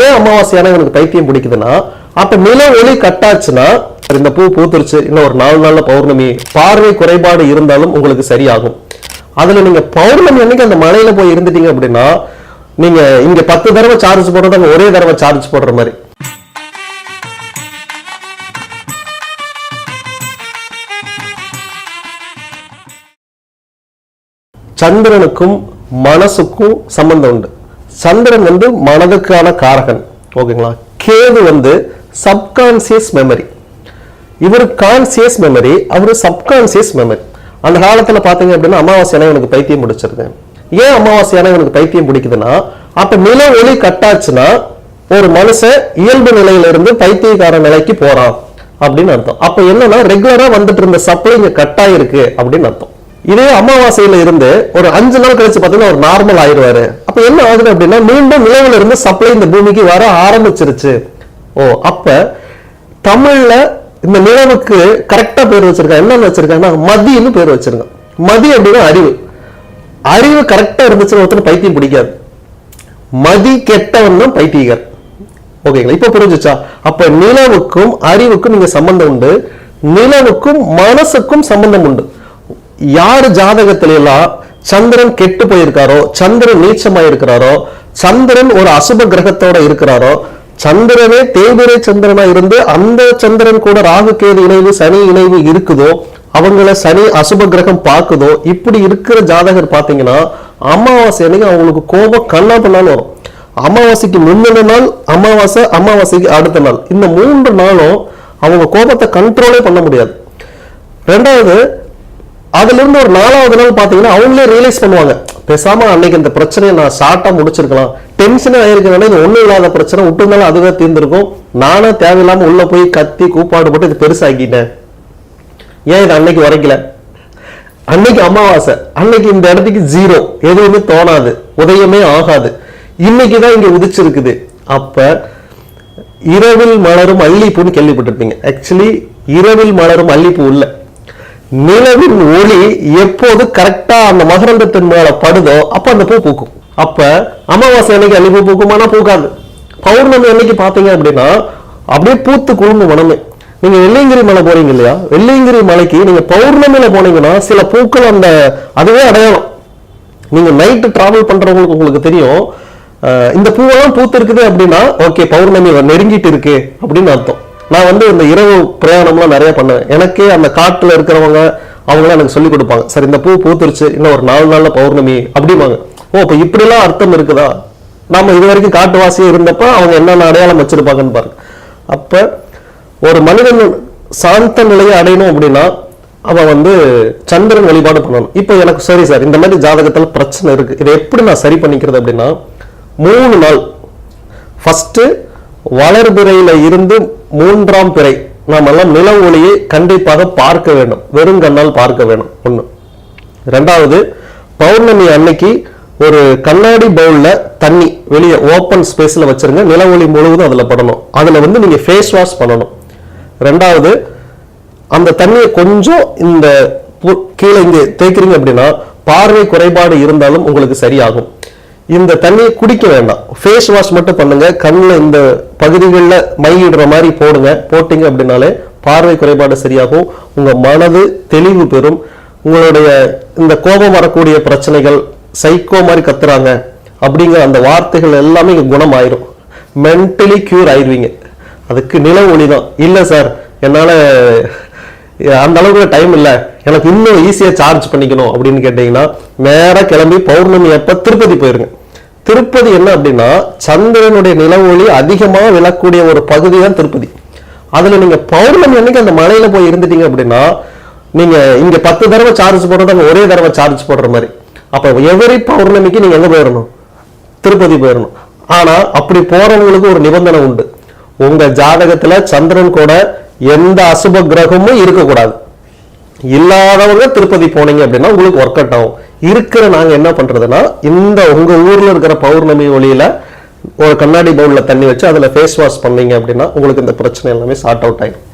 ஏன் அமாவாசையான எனக்கு பைத்தியம் பிடிக்குதுன்னா, அப்ப நில ஒளி கட்டாச்சுன்னா இந்த பூ பூத்துருச்சு, இன்னும் ஒரு 4 நாள்ல பௌர்ணமி, பார்வை குறைபாடு இருந்தாலும் உங்களுக்கு சரியாகும். அதுல நீங்க பௌர்ணமி அன்னைக்கு அந்த மலையில போய் இருந்துட்டீங்க அப்படின்னா, நீங்க இங்க 10 தடவை சார்ஜ் போடுறது அங்க ஒரே தடவை சார்ஜ் போடுற மாதிரி. சந்திரனுக்கும் மனசுக்கும் சம்பந்தம் உண்டு. சந்திரன் வந்து மனதுக்கான காரகன், ஓகேங்களா. Ketu subconscious memory. இவர் கான்சியஸ் மெமரி, அவரு சப்கான்சியஸ் மெமரி. அந்த காலத்துல பாத்தீங்க அப்படின்னா அமாவாசையான எனக்கு பைத்தியம் பிடிச்சிருக்கேன். ஏன் அமாவாசையான எனக்கு பைத்தியம் பிடிக்குதுன்னா, அப்ப நில ஒளி கட்டாச்சுன்னா ஒரு மனுஷன் இயல்பு நிலையில இருந்து பைத்தியக்கார நிலைக்கு போறான் அப்படின்னு அர்த்தம். அப்ப என்னன்னா ரெகுலரா வந்துட்டு இருந்த சப்ளை இங்க கட்டாயிருக்கு அப்படின்னு அர்த்தம். இதே அமாவாசையில இருந்து ஒரு 5 நாள் கழிச்சு பாத்தீங்கன்னா ஒரு நார்மல் ஆயிடுவாரு. அப்ப என்ன ஆகுது அப்படின்னா மீண்டும் நிலவுல இருந்து சப்ளை இந்த பூமிக்கு வர ஆரம்பிச்சிருச்சு. அப்ப தமிழ்ல இந்த நிலவுக்கு கரெக்டா பேர் வச்சிருக்காங்க. என்னன்னு வச்சிருக்காங்கன்னா மதின்னு பேர் வச்சிருக்காங்க. மதி அப்படின்னா அறிவு. அறிவு கரெக்டா இருந்துச்சுன்னு ஒருத்தர் பைத்தியம் பிடிக்காது. மதி கெட்டவன் தான் பைத்தியகர். ஓகேங்களா, இப்ப புரிஞ்சுச்சா? அப்ப நிலவுக்கும் அறிவுக்கும் நீங்க சம்பந்தம் உண்டு, நிலவுக்கும் மனசுக்கும் சம்பந்தம் உண்டு. யாரு ஜாதகத்தில எல்லாம் சந்திரன் கெட்டு போயிருக்காரோ, சந்திரன் நீச்சமாயிருக்கிறாரோ, சந்திரன் ஒரு அசுப கிரகத்தோட இருக்கிறாரோ, சந்திரனே தேய்பிரை சந்திரனா இருந்து அந்த சந்திரன் கூட ராகு கேது இணைவு சனி இணைவு இருக்குதோ, அவங்கள சனி அசுப கிரகம் பார்க்குதோ, இப்படி இருக்கிற ஜாதகர் பாத்தீங்கன்னா அமாவாசை அன்னைக்கு அவங்களுக்கு கோபம் கண்ணா பண்ணாலும் வரும். அமாவாசைக்கு முந்தின நாள் அமாவாசை, அமாவாசைக்கு அடுத்த நாள், இந்த 3 நாளும் அவங்க கோபத்தை கண்ட்ரோலே பண்ண முடியாது. ரெண்டாவது, அதுல இருந்து ஒரு 4வது நாள் பாத்தீங்கன்னா அவங்களே ரியலைஸ் பண்ணுவாங்க, பேசாம அன்னைக்கு இந்த பிரச்சனையை நான் ஷார்ட்டா முடிச்சிருக்கலாம், டென்ஷனே ஆயிருக்கனால இது ஒண்ணும் இல்லாத பிரச்சனை, விட்டுனாலும் அதுவே தீர்ந்திருக்கும், நானே தேவையில்லாம உள்ள போய் கத்தி கூப்பாடு போட்டு இது பெருசாக்கிட்டேன், ஏன் இது அன்னைக்கு உரைக்கல, அன்னைக்கு அமாவாசை, அன்னைக்கு இந்த இடத்துக்கு 0 எதுவுமே தோணாது, உதயமே ஆகாது, இன்னைக்குதான் இங்க உதிச்சிருக்குது. அப்ப இரவில் மலரும் அல்லிப்பூன்னு கேள்விப்பட்டிருப்பீங்க. ஆக்சுவலி இரவில் மலரும் அல்லிப்பூ இல்ல, நிலவின் ஒளி எப்போது கரெக்டா அந்த மகரந்தத்தின் மேல படுதோ அப்ப அந்த பூ பூக்கும். அப்ப அமாவாசை அன்னைக்கு அல்லிப்பூ பூக்குமானா பூக்காது. பௌர்ணமி அன்னைக்கு பாத்தீங்க அப்படின்னா அப்படியே பூத்து குழுங்கும் மனமே. நீங்க வெள்ளியங்கிரி மலை போறீங்க இல்லையா, வெள்ளியங்கிரி மலைக்கு நீங்க பௌர்ணமியில போனீங்கன்னா சில பூக்கள் அந்த அதுவே அடையாளம். நீங்க நைட்டு டிராவல் பண்றவங்களுக்கு உங்களுக்கு தெரியும், இந்த பூவெல்லாம் பூத்து இருக்குது அப்படின்னா ஓகே பௌர்ணமி நெருங்கிட்டு இருக்கு அப்படின்னு அர்த்தம். நான் இந்த இரவு பிரயாணம்லாம் நிறைய பண்ணுவேன். எனக்கே அந்த காட்டுல இருக்கிறவங்க அவங்களாம் எனக்கு சொல்லி கொடுப்பாங்க, சார் இந்த பூ பூத்துருச்சு, இன்னும் ஒரு 4 நாள்ல பௌர்ணமி அப்படிம்பாங்க. இப்ப இப்படிலாம் அர்த்தம் இருக்குதா? நாம இது வரைக்கும் காட்டுவாசியே இருந்தப்ப அவங்க என்னென்ன அடையாளம் வச்சிருப்பாங்கன்னு பாருங்க. அப்ப ஒரு மனிதன் சாந்த நிலையை அடையணும் அப்படின்னா அவன் சந்திரன் வழிபாடு பண்ணணும். இப்ப எனக்கு சரி சார் இந்த மாதிரி ஜாதகத்துல பிரச்சனை இருக்கு, இதை எப்படி நான் சரி பண்ணிக்கிறது அப்படின்னா 3 நாள் ஃபர்ஸ்ட் வளர்பிறையில இருந்து 3ஆம் பிறை நாம் எல்லாம் நில ஒளியை கண்டிப்பாக பார்க்க வேண்டும், வெறும் கண்ணால் பார்க்க வேண்டும். 1. 2வது, பௌர்ணமி அன்னைக்கு ஒரு கண்ணாடி பவுல்ல தண்ணி வெளியே ஓப்பன் ஸ்பேஸ்ல வச்சிருங்க, நில ஒளி முழுவதும் அதுல படணும். அதுல நீங்க ஃபேஸ் வாஷ் பண்ணணும். 2வது, அந்த தண்ணியை கொஞ்சம் இந்த கீழே இங்க தேய்க்கிறீங்க அப்படின்னா பார்வை குறைபாடு இருந்தாலும் உங்களுக்கு சரியாகும். இந்த தண்ணியை குடிக்க வேண்டாம், ஃபேஸ் வாஷ் மட்டும் பண்ணுங்க. கண்ணில் இந்த பகுதிகளில் மையிடுற மாதிரி போடுங்க. போட்டீங்க அப்படின்னாலே பார்வை குறைபாடு சரியாகும், உங்க மனது தெளிவு பெறும். உங்களுடைய இந்த கோபம் வரக்கூடிய பிரச்சனைகள், சைக்கோ மாதிரி கத்துறாங்க அப்படிங்கிற அந்த வார்த்தைகள் எல்லாமே குணம் ஆயிரும், மென்டலி கியூர் ஆயிடுவீங்க. அதுக்கு நில ஒளி தான். இல்லை சார் என்னால அந்த அளவுக்கு டைம் இல்லை, எனக்கு இன்னும் ஈஸியா சார்ஜ் பண்ணிக்கணும் அப்படின்னு கேட்டீங்கன்னா நேரா கிளம்பி பௌர்ணமி அப்ப திருப்பதி போயிருங்க. திருப்பதி என்ன அப்படின்னா சந்திரனுடைய நில ஒளி அதிகமாக விழக்கூடிய ஒரு பகுதி தான் திருப்பதி. அதுல நீங்க பௌர்ணமி அன்னைக்கு அந்த மலையில போய் இருந்துட்டீங்க அப்படின்னா நீங்க இங்க 10 தடவை சார்ஜ் போடுறது அங்க ஒரே தடவை சார்ஜ் போடுற மாதிரி. அப்ப எவரி பௌர்ணமிக்கு நீங்க எங்க போயிடணும்? திருப்பதி போயிடணும். ஆனா அப்படி போறவங்களுக்கு ஒரு நிபந்தனை உண்டு, உங்க ஜாதகத்துல சந்திரன் கூட எந்த அசுப கிரகமும் இருக்கக்கூடாது. இல்லாதவங்க திருப்பதி போனீங்க அப்படின்னா உங்களுக்கு ஒர்க் அவுட் ஆகும். இருக்கிற நாங்க என்ன பண்றதுன்னா இந்த உங்க ஊர்ல இருக்கிற பௌர்ணமி ஒளியில ஒரு கண்ணாடி பவுல்ல தண்ணி வச்சு அதுல ஃபேஸ் வாஷ் பண்ணீங்க அப்படின்னா உங்களுக்கு இந்த பிரச்சனை எல்லாமே சார்ட் அவுட் ஆயிடும்.